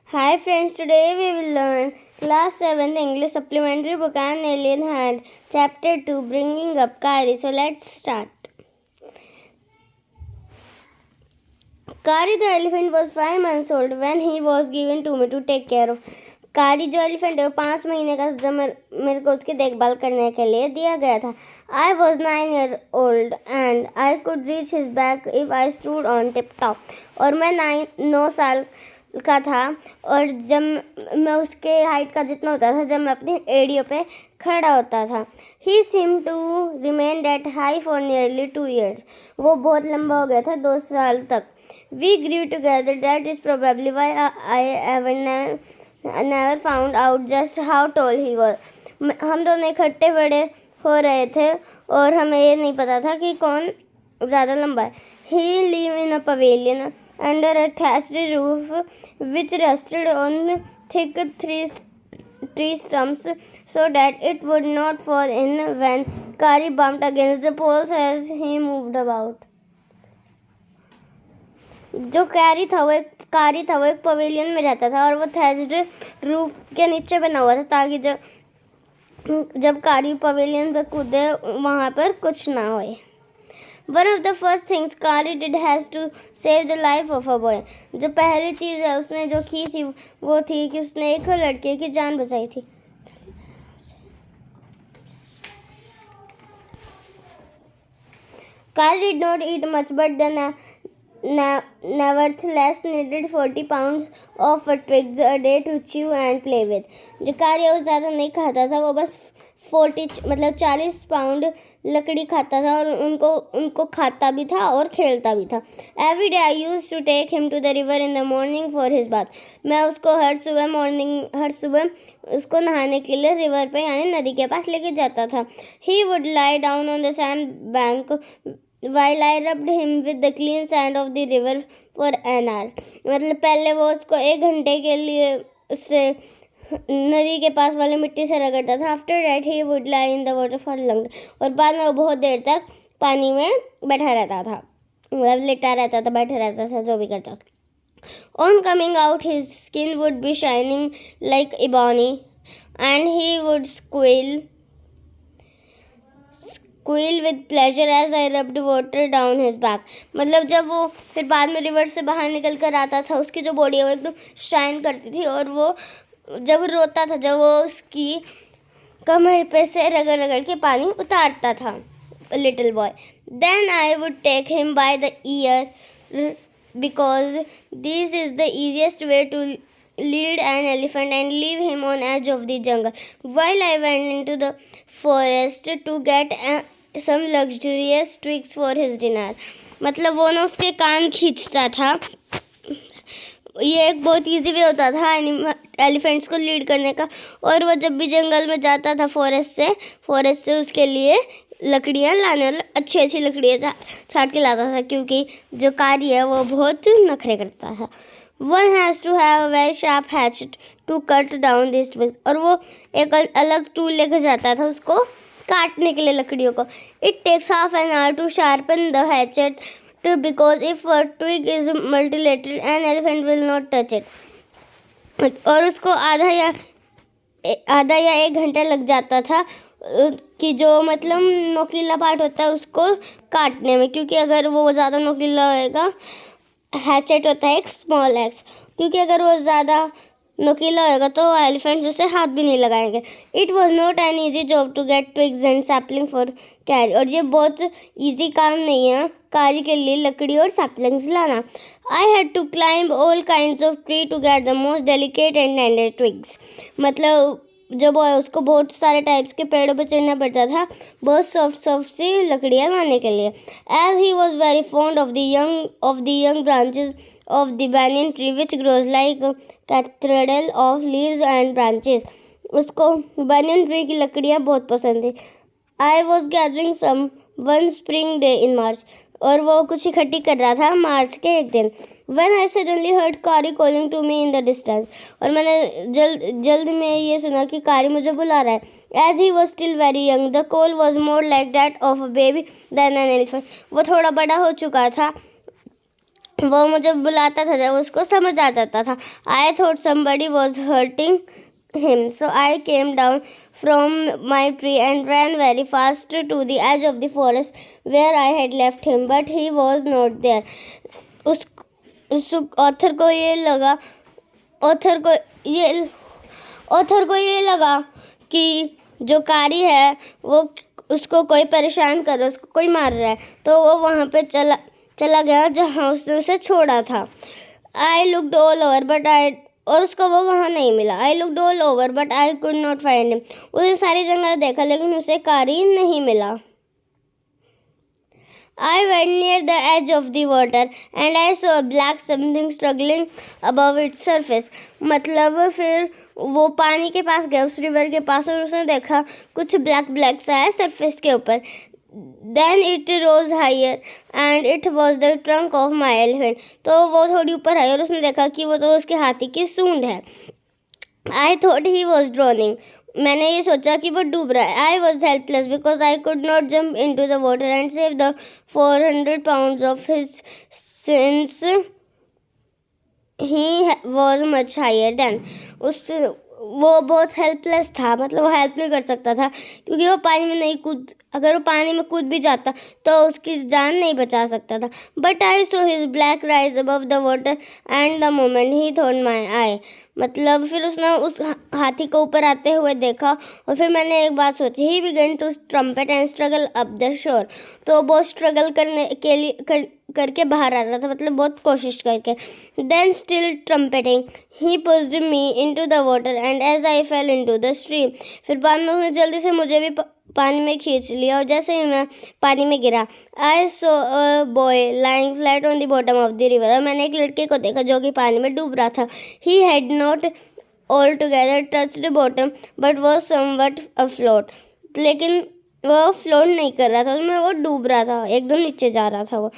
Hi friends, today we will learn class 7th English supplementary book An Alien Hand, chapter 2, bringing up Kari. So let's start. Kari the elephant was 5 months old when he was given to me to take care of. कारी जो elephant है वो 5 महीने का जब मेरे को उसकी देखभाल करने के लिए दिया गया था. I was 9 years old and I could reach his back if I stood on tip top. और मैं 9 साल का था और जब मैं उसके हाइट का जितना होता था जब मैं अपनी एड़ियों पे खड़ा होता था. He seemed to remain that high for nearly 2 years. वो बहुत लंबा हो गया था 2 साल तक. We grew together. That is probably why I never found out just how tall he was. हम दोनों इकट्ठे बड़े हो रहे थे और हमें ये नहीं पता था कि कौन ज़्यादा लंबा है. He lived in a pavilion under a thatched roof which rested on thick tree stumps so that it would not fall in when Kari bumped against the poles as he moved about. जो कारी था वो एक pavilion में रहता था और वो थैच्ड रूफ के नीचे बना हुआ था ताकि जब कारी पवेलियन पे कूदे वहाँ पर कुछ ना होए. One of the first things Kari did has to save the life of a boy. जो पहली चीज़ है उसने जो की थी वो थी कि उसने एक लड़के की जान बचाई थी. Kari did not eat much but then nevertheless needed 40 pounds of twigs a day to chew and play with. जो कारी वो ज़्यादा नहीं खाता था, वो बस 40 पाउंड लकड़ी खाता था और उनको खाता भी था और खेलता भी था. Every day I used to take him to the river in the morning for his bath. मैं उसको हर सुबह उसको नहाने के लिए रिवर पे यानी नदी के पास लेके जाता था. He would lie down on the sand bank while I rubbed him with the clean sand of the river for an hour. मतलब पहले वो उसको 1 घंटे के लिए उससे नदी के पास वाली मिट्टी से रगड़ता था. After that he would lie in the water for long. और बाद में वो बहुत देर तक पानी में बैठा रहता था, मतलब लेटा रहता था, बैठा रहता था, जो भी करता था. On coming out his skin would be shining like ebony and he would squeal with pleasure as I rubbed water down his back. मतलब जब वो फिर बाद में रिवर से बाहर निकल कर आता था उसकी जो बॉडी है वो एकदम शाइन करती थी और वो जब रोता था जब वो उसकी कमर पे से रगड़ के पानी उतारता था. Little boy. Then I would take him by the ear because this is the easiest way to lead an elephant and leave him on edge of the jungle while I went into the forest to get some luxurious twigs for his dinner. मतलब वो ना उसके कान खींचता था. ये एक बहुत easy way होता था एलिफेंट्स को लीड करने का. और वो जब भी जंगल में जाता था फॉरेस्ट से उसके लिए लकड़ियाँ लाने वाला अच्छी लकड़ियाँ छाट के लाता था क्योंकि जो कारी है वो बहुत नखरे करता था. One has to have a very sharp hatchet to cut down these twigs. और वो एक अलग टूल लेकर जाता था उसको काटने के लिए लकड़ियों को. It takes half an hour to sharpen the hatchet because if a twig is mutilated an elephant will not touch it. और उसको आधा या 1 घंटा लग जाता था कि जो मतलब नोकीला पार्ट होता है उसको काटने में, क्योंकि अगर वो ज़्यादा नोकीला होएगा. हैचेट होता है एक स्मॉल एक्स, क्योंकि अगर वो ज़्यादा नोकीला होएगा तो एलिफेंट्स उसे हाथ भी नहीं लगाएंगे. It was not an easy job to get twigs and sapling for carry. और ये बहुत ईजी काम नहीं है कारी के लिए लकड़ी और सैपलिंग्स लाना. I had to climb all kinds of tree to get the most delicate and tender twigs. मतलब जो बॉय उसको बहुत सारे टाइप्स के पेड़ों पर चढ़ना पड़ता था बहुत सॉफ्ट सी लकड़ियाँ लाने के लिए. As he was very fond of the young branches of the banyan tree which grows like a cathedral of leaves and branches. उसको banyan tree की लकड़ियाँ बहुत पसंद थी. I was gathering some one spring day in March. और वो कुछ इकट्ठी कर रहा था मार्च के एक दिन. When I suddenly heard Kari calling to me in the distance. और मैंने जल्द में ये सुना कि कारी मुझे बुला रहा है. As he was still very young, the call was more like that of a baby than an elephant. वो थोड़ा बड़ा हो चुका था वो मुझे बुलाता था जब उसको समझ आ जाता था। I thought somebody was hurting him, so I came down from my tree and ran very fast to the edge of the forest where I had left him, but he was not there. उस author को ये लगा author को ये लगा कि जो कारी है वो उसको कोई परेशान कर रहा है, उसको कोई मार रहा है, तो वो वहाँ पे चला गया जहाँ उसने उसे छोड़ा था। आई लुक्ड ऑल ओवर और उसको वो वहाँ नहीं मिला। I looked all over but I could not find him. उसने सारी जगह देखा लेकिन उसे कारी नहीं मिला। I went near the edge of the water and I saw a black something struggling above its surface. मतलब फिर वो पानी के पास गया, उस रिवर के पास, और उसने देखा कुछ ब्लैक सा है सरफेस के ऊपर। Then it rose higher and it was the trunk of my elephant. तो वो थोड़ी ऊपर आई और उसने देखा कि वो तो उसके हाथी की सूंड है। I thought he was drowning. मैंने ये सोचा कि वो डूब रहा है। I was helpless because I could not jump into the water and save the 400 pounds of his, since he was much higher than. वो बहुत हेल्पलेस था, मतलब वो हेल्प नहीं कर सकता था क्योंकि वो पानी में नहीं अगर वो पानी में कूद भी जाता तो उसकी जान नहीं बचा सकता था। But I saw his black rise above the water and the moment he thought my eye. मतलब फिर उसने उस हाथी को ऊपर आते हुए देखा और फिर मैंने एक बात सोची। He began to trumpet and struggle up the shore. तो बहुत स्ट्रगल करने के लिए करके बाहर आ रहा था, मतलब बहुत कोशिश करके। Then still trumpeting he pushed me into the water and as I fell into the stream. फिर बाद में उसने जल्दी से मुझे भी पानी में खींच लिया और जैसे ही मैं पानी में गिरा, I saw a boy lying flat on the bottom of the river. और मैंने एक लड़के को देखा जो कि पानी में डूब रहा था। He had not all together touched bottom but was somewhat afloat. लेकिन वो फ्लोट नहीं कर रहा था, उसमें वो डूब रहा था, एकदम नीचे जा रहा था वो।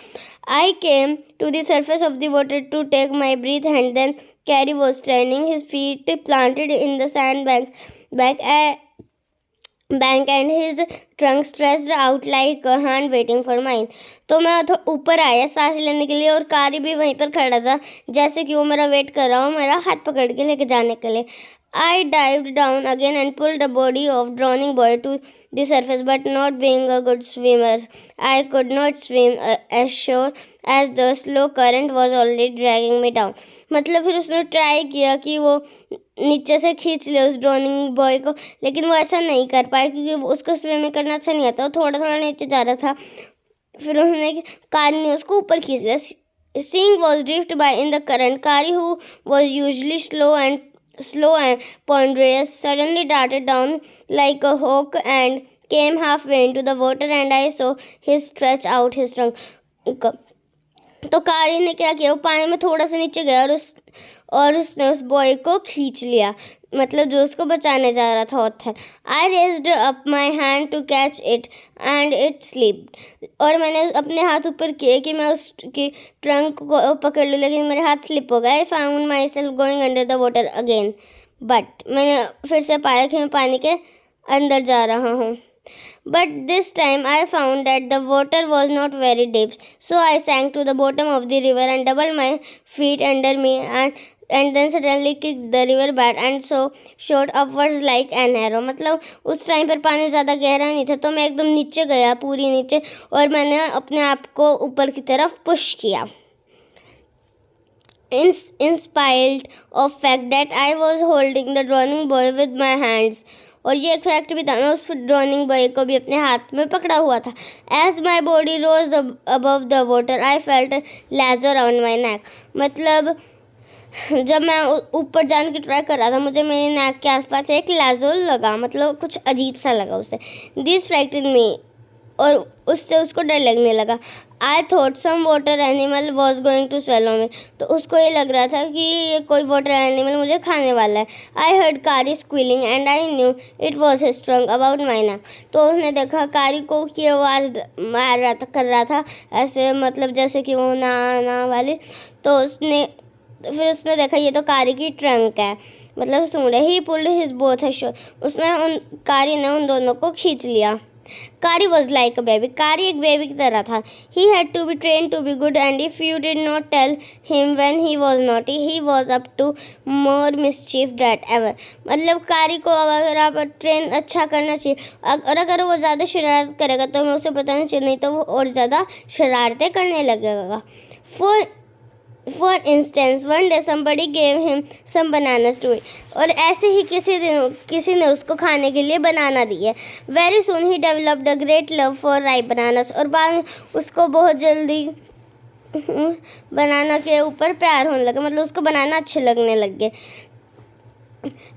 I came to the surface of the water to take my breath and then Kari was standing his feet planted in the sand bank and his trunk stretched out like a hand waiting for mine. तो मैं ऊपर आया सांस लेने के लिए और कारी भी वहीं पर खड़ा था जैसे कि वो मेरा वेट कर रहा हो मेरा हाथ पकड़ के लेके जाने के लिए। I dived down again and pulled the body of drowning boy to the surface, but not being a good swimmer, I could not swim as sure as the slow current was already dragging me down. मतलब फिर उसने try किया कि वो नीचे से खींच ले उस ड्रॉनिंग बॉय को, लेकिन वो ऐसा नहीं कर पाया क्योंकि उसको स्विमिंग करना अच्छा नहीं आता, वो थोड़ा थोड़ा नीचे जा रहा था। फिर उन्होंने कारी ने उसको ऊपर खींच लिया। Seeing was drifted by in the current, Kari, who was usually slow and ponderous, suddenly darted down like a hawk and came halfway into the water, and I saw his stretch out his trunk. तो कारी ने क्या किया, वो पानी में थोड़ा सा नीचे गया और उसने उस बॉय को खींच लिया, मतलब जो उसको बचाने जा रहा था author. I raised up my hand to catch it and it slipped. और मैंने अपने हाथ ऊपर किए कि मैं उसकी ट्रंक को पकड़ लूँ, लेकिन मेरे हाथ स्लिप हो गए। I found my self going under the water again, but मैंने फिर से पाया कि मैं पानी के अंदर जा रहा हूँ। But this time I found that the water was not very deep, so I sank to the bottom of the river and doubled my feet under me and then suddenly kicked the river bed and so shot upwards like an arrow. मतलब उस time पर पानी ज़्यादा गहरा नहीं था, तो मैं एकदम नीचे गया, पूरी नीचे, और मैंने अपने आप को ऊपर की तरफ पुश किया। In spite of fact that I was holding the drowning boy with my hands. और ये एक फैक्ट भी था, मैं उस ड्रॉनिंग बॉय को भी अपने हाथ में पकड़ा हुआ था। As my body rose above the water I felt ledger on my neck. मतलब जब मैं ऊपर जाने की ट्राई कर रहा था, मुझे मेरे नेक के आसपास एक लेजर लगा, मतलब कुछ अजीब सा लगा उसे। दिस फ्रैक्टेड मी, और उससे उसको डर लगने लगा। I thought some water animal was going to swallow me. तो उसको ये लग रहा था कि ये कोई वाटर एनिमल मुझे खाने वाला है। I heard Kari squealing and I knew it was his trunk about my neck. तो उसने देखा कारी को कि आवाज़ कर रहा था ऐसे, मतलब जैसे कि वो ना वाली। तो फिर उसने देखा ये तो कारी की ट्रंक है, मतलब सूंड है। ही पुल्ड हिज बोथ शोर। कारी ने उन दोनों को खींच लिया। Kari was like a baby. Kari एक बेबी की तरह था. He had to be trained to be good, and if you did not tell him when he was naughty, he was up to more mischief than ever. मतलब कारी को अगर आप train अच्छा करना चाहिए, और अगर वो ज़्यादा शरारत करेगा तो हमें उसे बताना चाहिए, नहीं तो वो और ज़्यादा शरारतें करने लगेगा. For instance, one day somebody gave him some bananas to eat. और ऐसे ही किसी ने उसको खाने के लिए बनाना दिए. Very soon he developed a great love for ripe bananas. और बाद में उसको बहुत जल्दी बनाना के ऊपर प्यार होने लगा, मतलब उसको बनाना अच्छे लगने लग गए.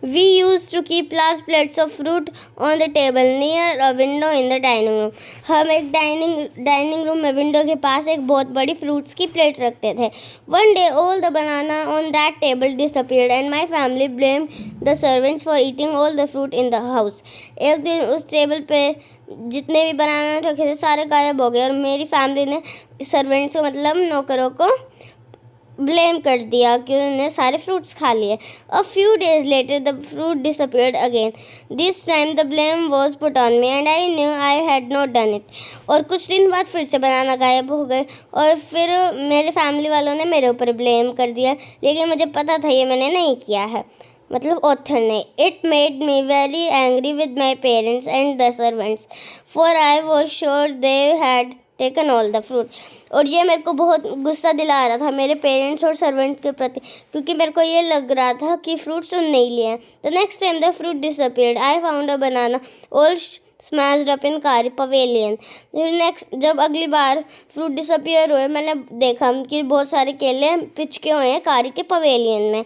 We used to keep large plates of fruit on the table near a window in the dining room. हम एक डाइनिंग रूम में विंडो के पास एक बहुत बड़ी फ्रूट्स की प्लेट रखते थे. One day all the banana on that table disappeared and my family blamed the servants for eating all the fruit in the house. एक दिन उस टेबल पे जितने भी बनाना रखे थे सारे गायब हो गए और मेरी फैमिली ने सर्वेंट्स को मतलब नौकरों को ब्लेम कर दिया कि उन्होंने सारे फ्रूट्स खा लिए. A few days later the fruit disappeared again. This time the blame was put on me and I knew I had not done it. और कुछ दिन बाद फिर से बनाना गायब हो गए और फिर मेरे फैमिली वालों ने मेरे ऊपर ब्लेम कर दिया, लेकिन मुझे पता था ये मैंने नहीं किया है, मतलब ऑथर ने. It made me very angry with my parents and the servants, for I was sure they had taken all the fruit. और ये मेरे को बहुत गुस्सा दिला रहा था मेरे पेरेंट्स और सर्वेंट्स के प्रति, क्योंकि मेरे को ये लग रहा था कि फ्रूट्स उन नहीं लिए हैं. The next time the fruit disappeared I found a banana all smashed up in कारी पवेलियन. जब अगली बार फ्रूट डिसअपीयर हुए मैंने देखा कि बहुत सारे केले पिचके हुए हैं कारी के पवेलियन में.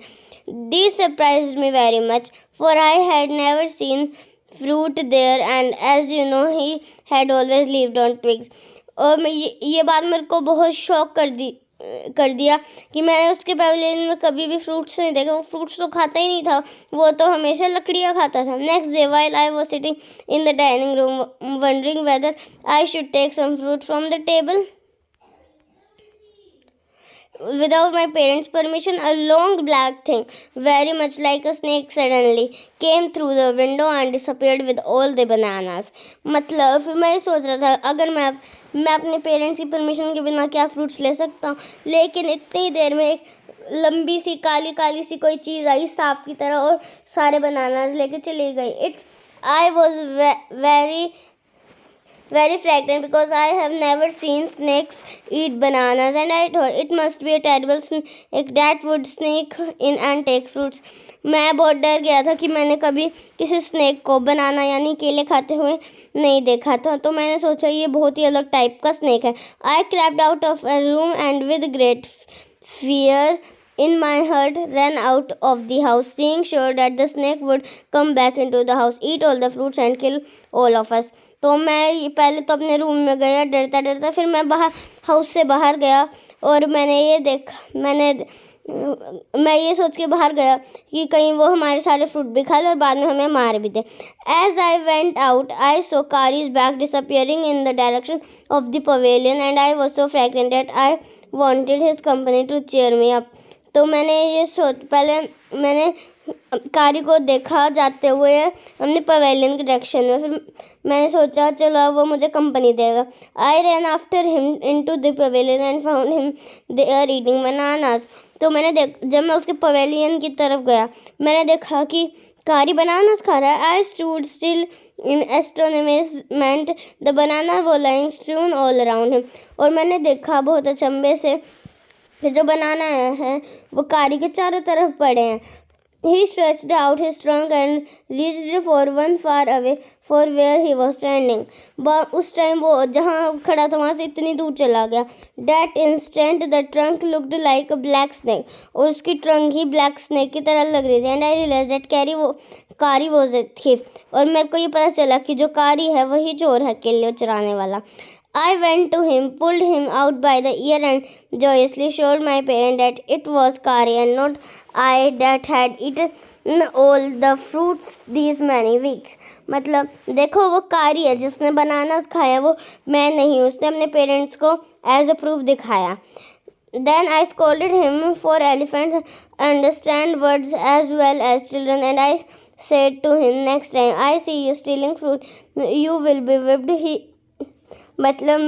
This surprised me very much, for I had never seen fruit there, and as you know he had always lived on twigs. और ये बात मेरे को बहुत शॉक कर दिया कि मैंने उसके पवेलियन में कभी भी फ्रूट्स नहीं देखे. वो फ्रूट्स तो खाता ही नहीं था, वो तो हमेशा लकड़ियाँ खाता था. Next day while I was sitting in the dining room wondering whether I should take some fruit from the table, without my parents' permission, a long black thing, very much like a snake, suddenly came through the window and disappeared with all the bananas. मतलब फिर मैं सोच रहा था अगर मैं अपने parents की परमिशन के बिना क्या फ्रूट्स ले सकता हूँ, लेकिन इतनी देर में एक लंबी सी काली सी कोई चीज़ आई सांप की तरह और सारे बनानास लेके चली गई. I was very frightened because I have never seen snakes eat bananas, and I thought it must be a terrible snake that would sneak in and take fruits. मैं बहुत डर गया था कि मैंने कभी किसी स्नेक को बनाना यानी केले खाते हुए नहीं देखा था, तो मैंने सोचा ये बहुत ही अलग टाइप का स्नेक है. I crept out of a room and with great fear in my heart ran out of the house, seeing sure that the snake would come back into the house, eat all the fruits and kill all of us. तो मैं पहले तो अपने room में गया डरता, फिर मैं हाउस से बाहर गया और मैं ये सोच के बाहर गया कि कहीं वो हमारे सारे फ्रूट भी खा ले और बाद में हमें मार भी दे. As I went out, I saw Kari's bag disappearing in the direction of the pavilion and I was so frightened that I wanted his company to cheer me up. तो पहले मैंने कारी को देखा जाते हुए अपने पवेलियन के डायरेक्शन में, फिर मैंने सोचा चलो अब वो मुझे कंपनी देगा. I ran after him into the pavilion and found him there eating bananas. तो जब मैं उसके पवेलियन की तरफ गया मैंने देखा कि कारी बनानास खा रहा है. I stood still in astonishment. The banana was lying strewn all around him. और मैंने देखा बहुत अचंभे से जो बनाना है वो कारी के चारों तरफ पड़े हैं. He stretched out his trunk and reached for one far away for where he was standing. उस टाइम वो जहाँ खड़ा था वहाँ से इतनी दूर चला गया. That instant the trunk looked like a black snake. और उसकी ट्रंक ही black snake की तरह लग रही थी. And I realized that कारी was a thief. और मेरे को ये पता चला कि जो कारी है वही चोर है, केले चुराने वाला. I went to him, pulled him out by the ear and joyously showed my parents that it was Kari and not I that had eaten all the fruits these many weeks. मतलब देखो वो कारी है जिसने bananas खाया, वो मैं नहीं. उसने अपने पेरेंट्स को एज अ प्रूफ दिखाया. Then I scolded him for elephants understand words as well as children, and I said to him, next time I see you stealing fruit, you will be whipped. He मतलब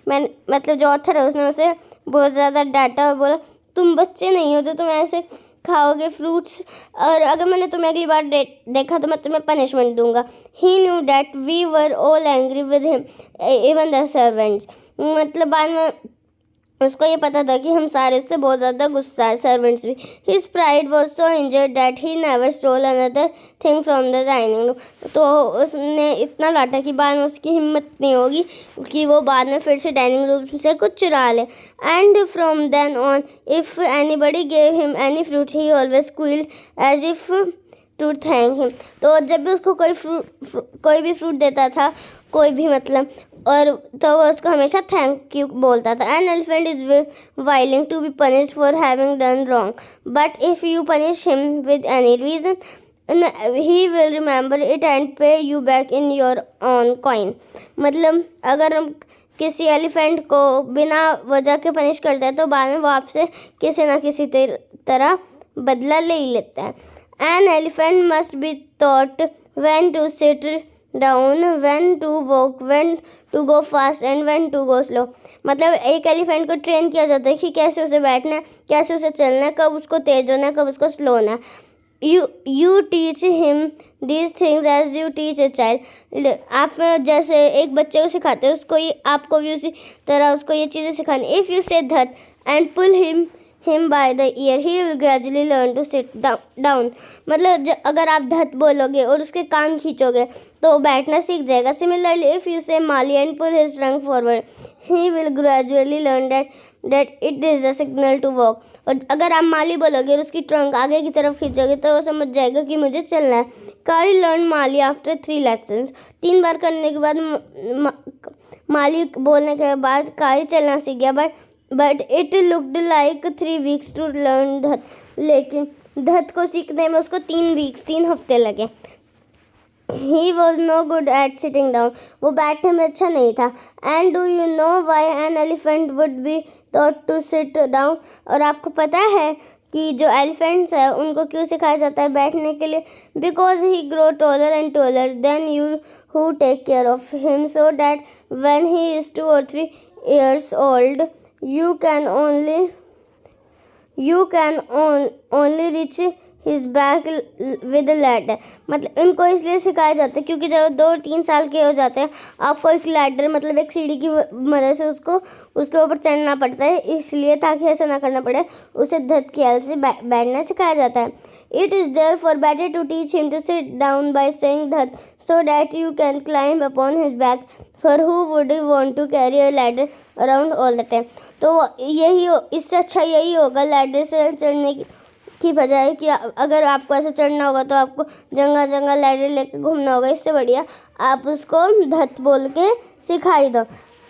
मतलब जो author है उसने उसे बहुत ज़्यादा डांटा और बोला तुम बच्चे नहीं हो जो तुम ऐसे खाओगे फ्रूट्स, और अगर मैंने तुम्हें अगली बार देखा तो मैं तुम्हें पनिशमेंट दूंगा. He knew that we were all angry with him even the servants. मतलब बाद में उसको ये पता था कि हम सारे से बहुत ज़्यादा गुस्सा है, सर्वेंट्स भी. His pride was so injured that he never stole another thing from the dining room. तो उसने इतना डांटा कि बाद में उसकी हिम्मत नहीं होगी कि वो बाद में फिर से डाइनिंग रूम से कुछ चुरा ले. And from then on if anybody gave him any fruit he always squealed as if to thank him. तो जब भी उसको कोई भी फ्रूट देता था, कोई भी मतलब, और तो वो उसको हमेशा थैंक यू बोलता था. An elephant is willing to be punished for having done wrong, but if you punish him with any reason he will remember it and pay you back in your own coin. मतलब अगर हम किसी elephant को बिना वजह के punish करते हैं तो बाद में वो आपसे किसी ना किसी तरह बदला ले ही लेता है. An elephant must be taught when to sit down, when to walk, when to go fast and when to go slow. मतलब एक एलिफेंट को ट्रेन किया जाता है कि कैसे उसे बैठना है, कैसे उसे चलना है, कब उसको तेज होना है, कब उसको स्लो होना है. You teach him these things as you teach a child. आप जैसे एक बच्चे को सिखाते हैं उसको ये आपको भी उसी तरह उसको ये चीज़ें सिखानी. If you say that and pull him by the ear, he will gradually learn to sit down. मतलब अगर आप धत बोलोगे और उसके कान खींचोगे तो वो बैठना सीख जाएगा. Similarly, if you say Mali and pull his trunk forward, he will gradually learn that it is a signal to walk. और अगर आप माली बोलोगे और उसकी ट्रंक आगे की तरफ खींचोगे तो वो समझ जाएगा कि मुझे चलना है. कारी लर्न माली आफ्टर 3 lessons. 3 बार करने के बाद माली बोलने के बाद कारी चलना सीख गया. But it looked like 3 weeks to learn that. लेकिन धत को सीखने में उसको 3 हफ्ते लगे. He was no good at sitting down. वो बैठने में अच्छा नहीं था. And do you know why an elephant would be taught to sit down? और आपको पता है कि जो एलिफेंट्स है उनको क्यों सिखाया जाता है बैठने के लिए? Because he grow taller and taller than you who take care of him, so that when he is 2 or 3 years old, you can only reach his back with a ladder. मतलब इनको इसलिए सिखाया जाता है क्योंकि जब 2-3 साल के हो जाते हैं आपको एक लैडर मतलब एक सीढ़ी की मदद से उसके ऊपर चढ़ना पड़ता है, इसलिए ताकि ऐसा ना करना पड़े उसे धत की हेल्प से बैठना सिखाया जाता है. It is therefore better to teach him to sit down by saying that, so that you can climb upon his back. For who would want to carry a ladder around all the time? तो इससे अच्छा यही होगा ladder से चढ़ने की बजाय कि अगर आपको ऐसे चढ़ना होगा तो आपको जगह लैडर लेके घूमना होगा. इससे बढ़िया आप उसको धत बोल के सिखाई दो.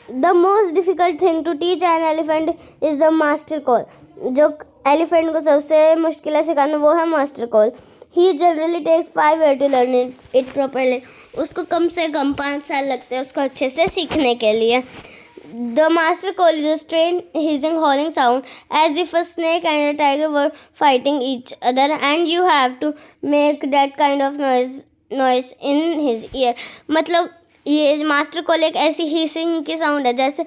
The most difficult thing to teach an elephant is the master call. जो एलिफेंट को सबसे मुश्किल है सिखाना वो है master call. He generally takes 5 years to learn it properly. उसको कम से कम 5 साल लगते हैं उसको अच्छे से सीखने के लिए. The master call is a strange hissing, howling sound as if a snake and a tiger were fighting each other, and you have to make that kind of noise in his ear. मतलब ये master call एक ऐसी hissing की sound है जैसे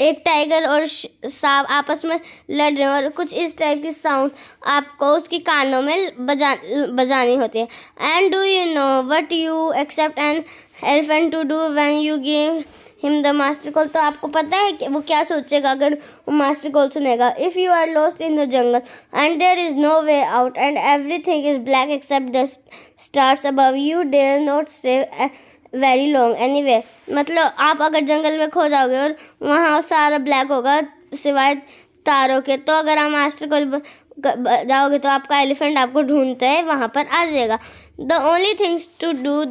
एक tiger और सांप आपस में लड़ रहे हैं, और कुछ इस टाइप की साउंड आपको उसके कानों में बजानी होती है. And do you know what you expect an elephant to do when you give him the master call. तो आपको पता है कि वो क्या सोचेगा अगर वो मास्टर कॉल सुनेगा. If you are lost in the jungle and there is no way out and everything is black except the stars above, you dare not stay very long anyway. मतलब आप अगर जंगल में खो जाओगे और वहाँ सारा ब्लैक होगा सिवाय तारों के, तो अगर आप मास्टर कॉल जाओगे तो आपका एलिफेंट आपको ढूंढते है वहाँ पर आ जाएगा. The only things to do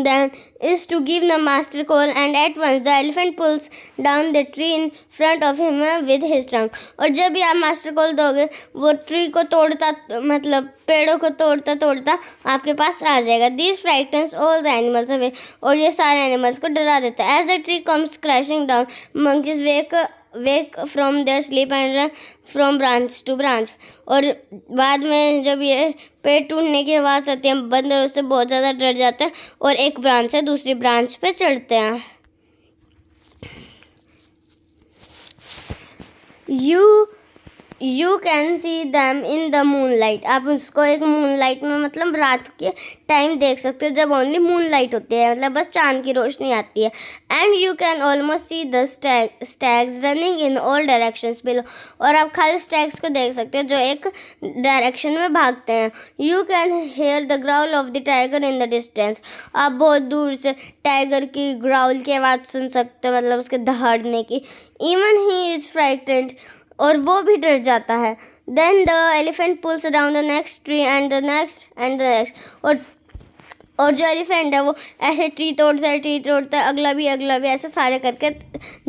then is to give the master call, and at once the elephant pulls down the tree in front of him with his trunk. और जब भी आप मास्टर कॉल दोगे वो ट्री को तोड़ता मतलब पेड़ों को तोड़ता आपके पास आ जाएगा. This frightens all the animals away. और ये सारे एनिमल्स को डरा देता है. As the tree comes crashing down, monkeys wake wake from their sleep and run from branch to branch. और बाद में जब ये पेड़ टूटने की आवाज़ आती है, बंदर उससे बहुत ज़्यादा डर जाते हैं और एक ब्रांच से दूसरी ब्रांच पे चढ़ते हैं. You can see them in the moonlight. आप उसको एक मूनलाइट में मतलब रात के टाइम देख सकते हो, जब ओनली मूनलाइट होती है, मतलब बस चांद की रोशनी आती है. And you can almost see the stags running in all directions below. और आप खाली स्टैग्स को देख सकते हो जो एक डायरेक्शन में भागते हैं. You can here the growl of the tiger in the distance. आप बहुत दूर से टाइगर की ग्राउल की आवाज़ सुन सकते हो, मतलब उसके दहाड़ने की. इवन ही इज़ फ्राइटेंड, और वो भी डर जाता है. Then the elephant pulls down the next tree and the next and the next. और जो एलिफेंट है वो ऐसे ट्री तोड़ता है, अगला भी ऐसे सारे करके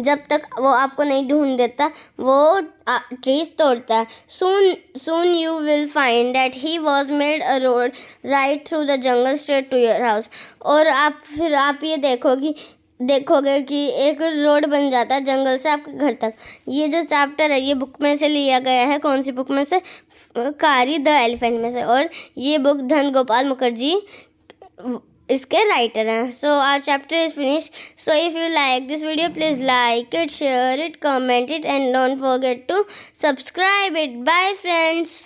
जब तक वो आपको नहीं ढूंढ देता वो ट्रीज तोड़ता है. Soon you will find that he was made a road right through the jungle straight to your house. और आप ये देखोगे कि एक रोड बन जाता है जंगल से आपके घर तक. ये जो चैप्टर है ये बुक में से लिया गया है. कौन सी बुक में से? कारी द एलिफेंट में से. और ये बुक धन गोपाल मुखर्जी इसके राइटर हैं. So our chapter is finish. So if you like this video please like it, share it, comment it, and don't forget to subscribe it. Bye friends.